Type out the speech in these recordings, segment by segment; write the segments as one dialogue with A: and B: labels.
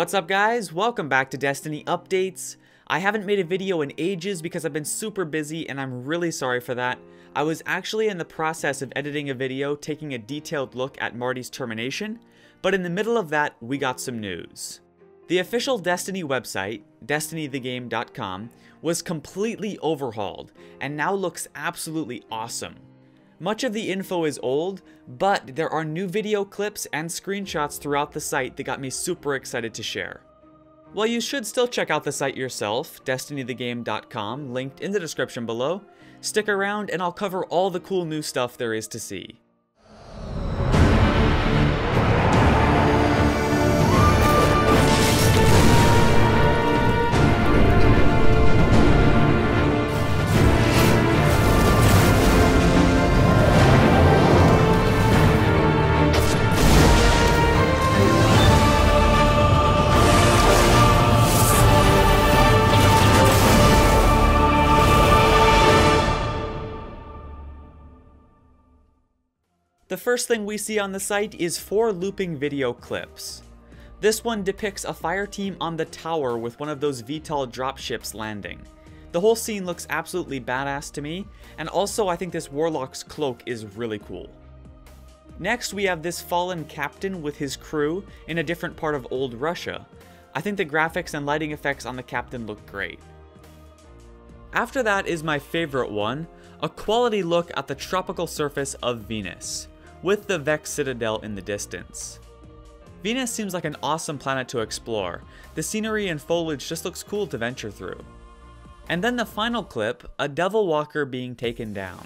A: What's up guys? Welcome back to Destiny Updates. I haven't made a video in ages because I've been super busy and I'm really sorry for that. I was actually in the process of editing a video taking a detailed look at Marty's termination, but in the middle of that we got some news. The official Destiny website, DestinyWiki.com, was completely overhauled and now looks absolutely awesome. Much of the info is old, but there are new video clips and screenshots throughout the site that got me super excited to share. While you should still check out the site yourself, DestinyWiki.com, linked in the description below, stick around and I'll cover all the cool new stuff there is to see. The first thing we see on the site is 4 looping video clips. This one depicts a fire team on the tower with one of those VTOL dropships landing. The whole scene looks absolutely badass to me, and also I think this Warlock's cloak is really cool. Next we have this fallen captain with his crew in a different part of old Russia. I think the graphics and lighting effects on the captain look great. After that is my favorite one, a quality look at the tropical surface of Venus, with the Vex Citadel in the distance. Venus seems like an awesome planet to explore. The scenery and foliage just looks cool to venture through. And then the final clip, a Devil Walker being taken down.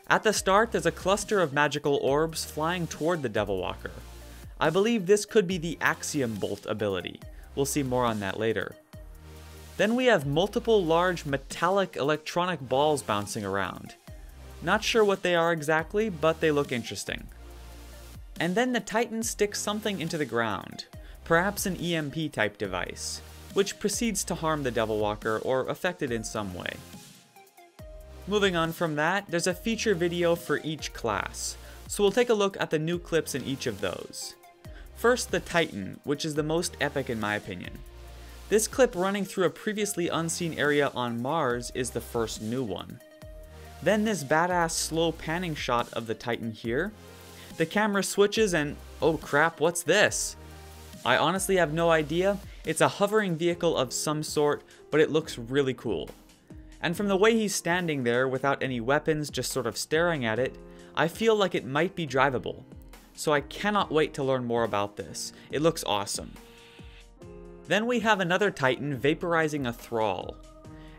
A: At the start, there's a cluster of magical orbs flying toward the Devil Walker. I believe this could be the Axiom Bolt ability. We'll see more on that later. Then we have multiple large metallic electronic balls bouncing around. Not sure what they are exactly, but they look interesting. And then the Titan sticks something into the ground, perhaps an EMP type device, which proceeds to harm the Devil Walker or affect it in some way. Moving on from that, there's a feature video for each class, so we'll take a look at the new clips in each of those. First, the Titan, which is the most epic in my opinion. This clip running through a previously unseen area on Mars is the first new one. Then this badass slow panning shot of the Titan here. The camera switches and oh crap, what's this? I honestly have no idea. It's a hovering vehicle of some sort, but it looks really cool. And from the way he's standing there without any weapons, just sort of staring at it, I feel like it might be drivable. So I cannot wait to learn more about this. It looks awesome. Then we have another Titan vaporizing a Thrall.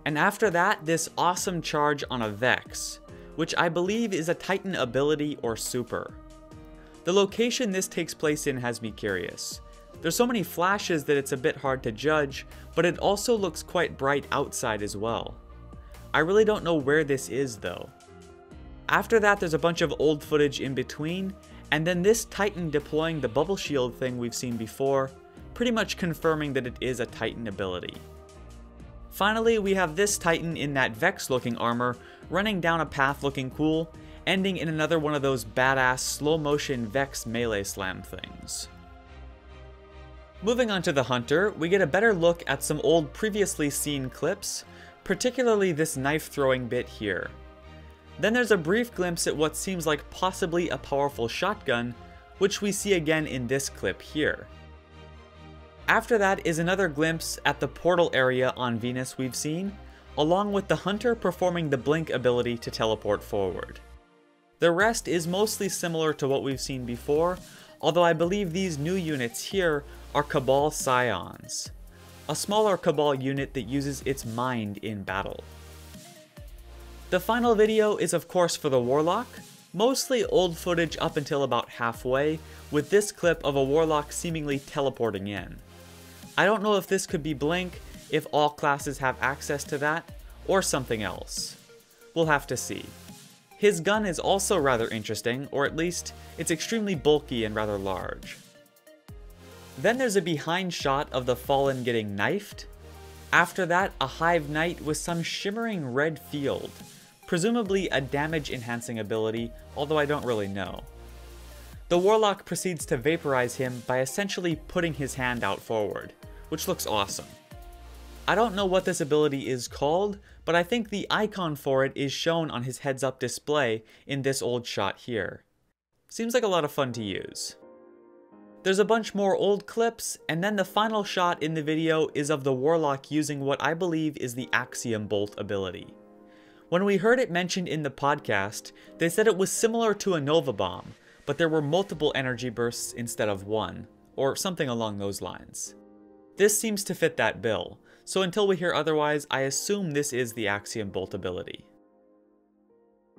A: And after that, this awesome charge on a Vex, which I believe is a Titan ability or super. The location this takes place in has me curious. There's so many flashes that it's a bit hard to judge, but it also looks quite bright outside as well. I really don't know where this is though. After that, there's a bunch of old footage in between, and then this Titan deploying the bubble shield thing we've seen before, pretty much confirming that it is a Titan ability. Finally, we have this Titan in that Vex looking armor running down a path looking cool, ending in another one of those badass slow motion Vex melee slam things. Moving on to the Hunter, we get a better look at some old previously seen clips, particularly this knife throwing bit here. Then there's a brief glimpse at what seems like possibly a powerful shotgun, which we see again in this clip here. After that is another glimpse at the portal area on Venus we've seen, along with the Hunter performing the blink ability to teleport forward. The rest is mostly similar to what we've seen before, although I believe these new units here are Cabal Scions, a smaller Cabal unit that uses its mind in battle. The final video is of course for the Warlock, mostly old footage up until about halfway, with this clip of a Warlock seemingly teleporting in. I don't know if this could be Blink, if all classes have access to that, or something else. We'll have to see. His gun is also rather interesting, or at least it's extremely bulky and rather large. Then there's a behind shot of the Fallen getting knifed. After that, a Hive Knight with some shimmering red field, presumably a damage enhancing ability, although I don't really know. The Warlock proceeds to vaporize him by essentially putting his hand out forward, which looks awesome. I don't know what this ability is called, but I think the icon for it is shown on his heads-up display in this old shot here. Seems like a lot of fun to use. There's a bunch more old clips, and then the final shot in the video is of the Warlock using what I believe is the Axiom Bolt ability. When we heard it mentioned in the podcast, they said it was similar to a Nova Bomb, but there were multiple energy bursts instead of one, or something along those lines. This seems to fit that bill, so until we hear otherwise, I assume this is the Axiom Bolt ability.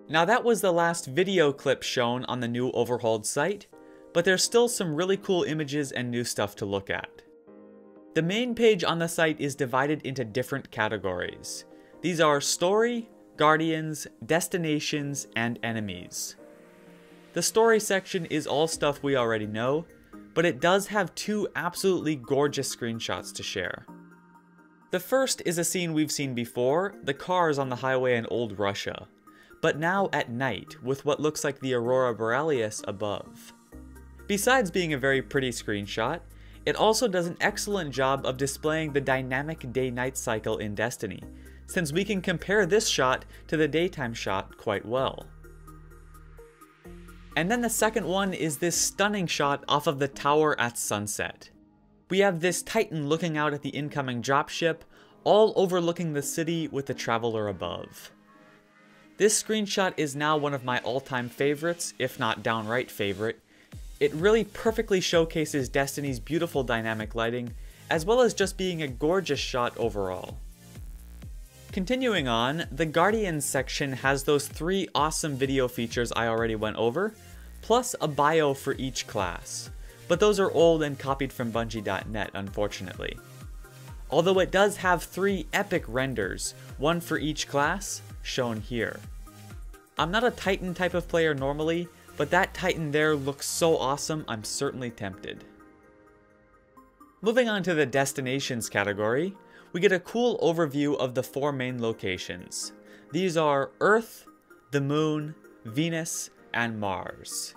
A: Now that was the last video clip shown on the new overhauled site, but there's still some really cool images and new stuff to look at. The main page on the site is divided into different categories. These are Story, Guardians, Destinations, and Enemies. The Story section is all stuff we already know, but it does have two absolutely gorgeous screenshots to share. The first is a scene we've seen before, the cars on the highway in old Russia, but now at night with what looks like the Aurora Borealis above. Besides being a very pretty screenshot, it also does an excellent job of displaying the dynamic day-night cycle in Destiny, since we can compare this shot to the daytime shot quite well. And then the second one is this stunning shot off of the tower at sunset. We have this Titan looking out at the incoming dropship, all overlooking the city with the Traveler above. This screenshot is now one of my all-time favorites, if not downright favorite. It really perfectly showcases Destiny's beautiful dynamic lighting, as well as just being a gorgeous shot overall. Continuing on, the Guardians section has those three awesome video features I already went over, plus a bio for each class, but those are old and copied from Bungie.net, unfortunately. Although it does have three epic renders, one for each class, shown here. I'm not a Titan type of player normally, but that Titan there looks so awesome, I'm certainly tempted. Moving on to the Destinations category, we get a cool overview of the four main locations. These are Earth, the Moon, Venus, and Mars.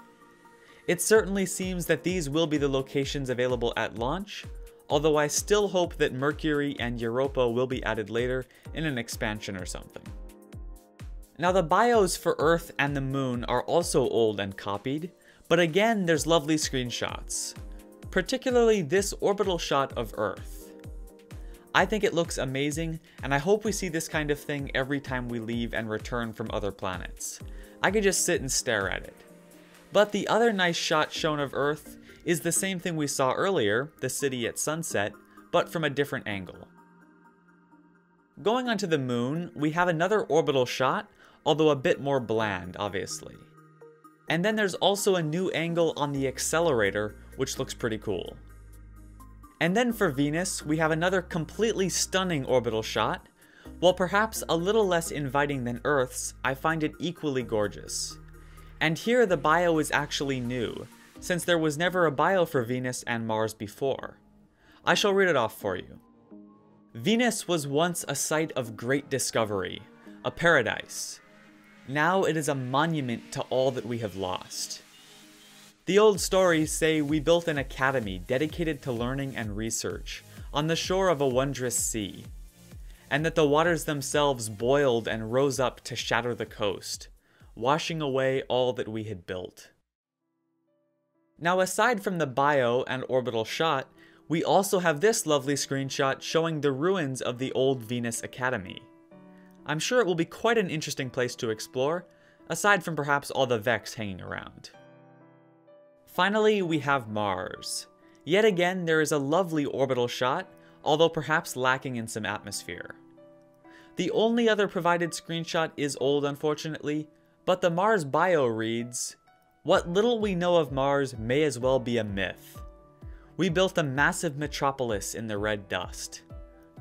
A: It certainly seems that these will be the locations available at launch, although I still hope that Mercury and Europa will be added later in an expansion or something. Now the bios for Earth and the Moon are also old and copied, but again there's lovely screenshots, particularly this orbital shot of Earth. I think it looks amazing, and I hope we see this kind of thing every time we leave and return from other planets. I could just sit and stare at it. But the other nice shot shown of Earth is the same thing we saw earlier, the city at sunset, but from a different angle. Going on to the Moon, we have another orbital shot, although a bit more bland, obviously. And then there's also a new angle on the accelerator, which looks pretty cool. And then for Venus, we have another completely stunning orbital shot. While perhaps a little less inviting than Earth's, I find it equally gorgeous. And here the bio is actually new, since there was never a bio for Venus and Mars before. I shall read it off for you. Venus was once a site of great discovery, a paradise. Now it is a monument to all that we have lost. The old stories say we built an academy dedicated to learning and research on the shore of a wondrous sea, and that the waters themselves boiled and rose up to shatter the coast, washing away all that we had built. Now aside from the bio and orbital shot, we also have this lovely screenshot showing the ruins of the old Venus Academy. I'm sure it will be quite an interesting place to explore, aside from perhaps all the Vex hanging around. Finally, we have Mars. Yet again, there is a lovely orbital shot, although perhaps lacking in some atmosphere. The only other provided screenshot is old, unfortunately, but the Mars bio reads, "What little we know of Mars may as well be a myth. We built a massive metropolis in the red dust.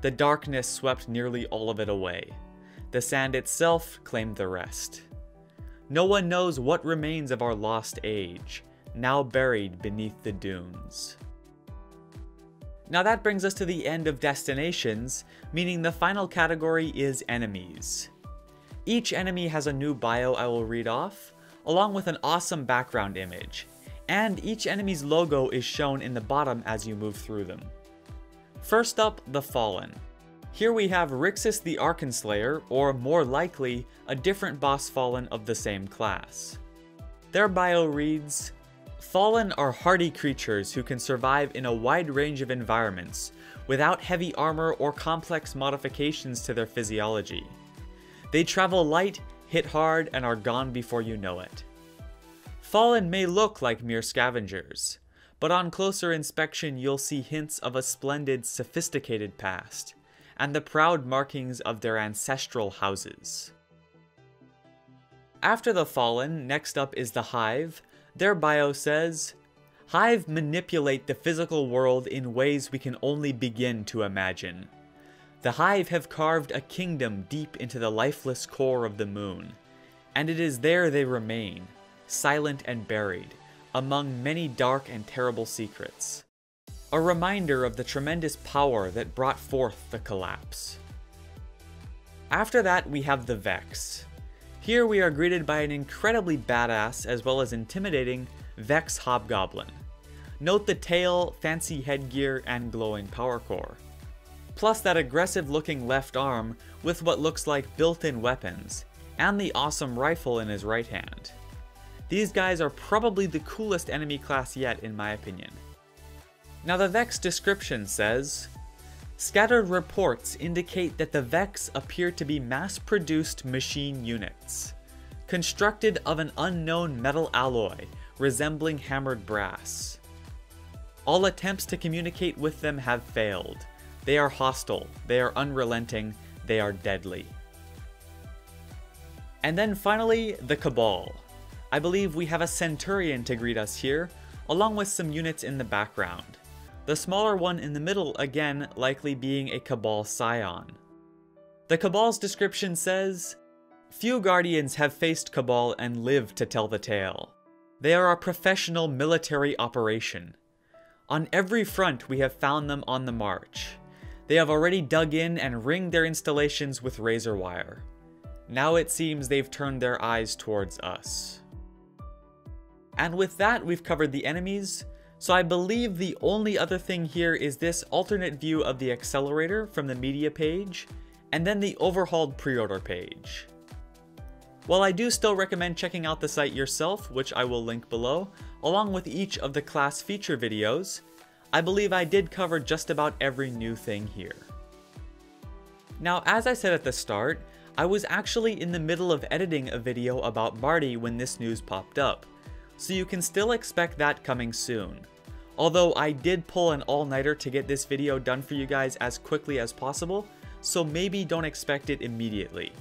A: The darkness swept nearly all of it away. The sand itself claimed the rest. No one knows what remains of our lost age, now buried beneath the dunes." Now that brings us to the end of Destinations, meaning the final category is Enemies. Each enemy has a new bio I will read off, along with an awesome background image, and each enemy's logo is shown in the bottom as you move through them. First up, the Fallen. Here we have Rixus the Arkenslayer, or more likely, a different boss Fallen of the same class. Their bio reads, Fallen are hardy creatures who can survive in a wide range of environments, without heavy armor or complex modifications to their physiology. They travel light, hit hard, and are gone before you know it. Fallen may look like mere scavengers, but on closer inspection you'll see hints of a splendid, sophisticated past, and the proud markings of their ancestral houses. After the Fallen, next up is the Hive. Their bio says, Hive manipulate the physical world in ways we can only begin to imagine. The Hive have carved a kingdom deep into the lifeless core of the moon, and it is there they remain, silent and buried, among many dark and terrible secrets. A reminder of the tremendous power that brought forth the collapse. After that, we have the Vex. Here we are greeted by an incredibly badass as well as intimidating Vex Hobgoblin. Note the tail, fancy headgear, and glowing power core. Plus that aggressive looking left arm with what looks like built-in weapons, and the awesome rifle in his right hand. These guys are probably the coolest enemy class yet in my opinion. Now the Vex description says, Scattered reports indicate that the Vex appear to be mass-produced machine units, constructed of an unknown metal alloy resembling hammered brass. All attempts to communicate with them have failed. They are hostile, they are unrelenting, they are deadly. And then finally, the Cabal. I believe we have a Centurion to greet us here, along with some units in the background. The smaller one in the middle, again, likely being a Cabal Scion. The Cabal's description says, Few Guardians have faced Cabal and lived to tell the tale. They are a professional military operation. On every front we have found them on the march. They have already dug in and ringed their installations with razor wire. Now it seems they've turned their eyes towards us. And with that, we've covered the enemies, so I believe the only other thing here is this alternate view of the accelerator from the media page, and then the overhauled pre-order page. While I do still recommend checking out the site yourself, which I will link below, along with each of the class feature videos, I believe I did cover just about every new thing here. Now, as I said at the start, I was actually in the middle of editing a video about Marty when this news popped up, so you can still expect that coming soon. Although I did pull an all-nighter to get this video done for you guys as quickly as possible, so maybe don't expect it immediately.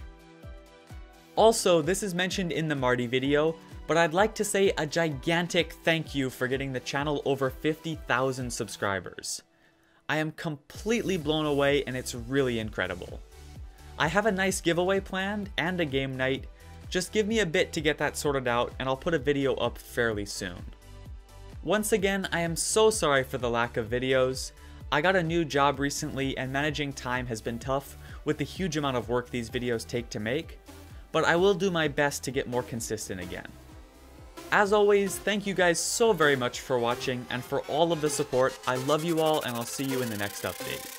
A: Also, this is mentioned in the Marty video, but I'd like to say a gigantic thank you for getting the channel over 50,000 subscribers. I am completely blown away and it's really incredible. I have a nice giveaway planned and a game night. Just give me a bit to get that sorted out and I'll put a video up fairly soon. Once again, I am so sorry for the lack of videos. I got a new job recently and managing time has been tough with the huge amount of work these videos take to make, but I will do my best to get more consistent again. As always, thank you guys so very much for watching and for all of the support. I love you all and I'll see you in the next update.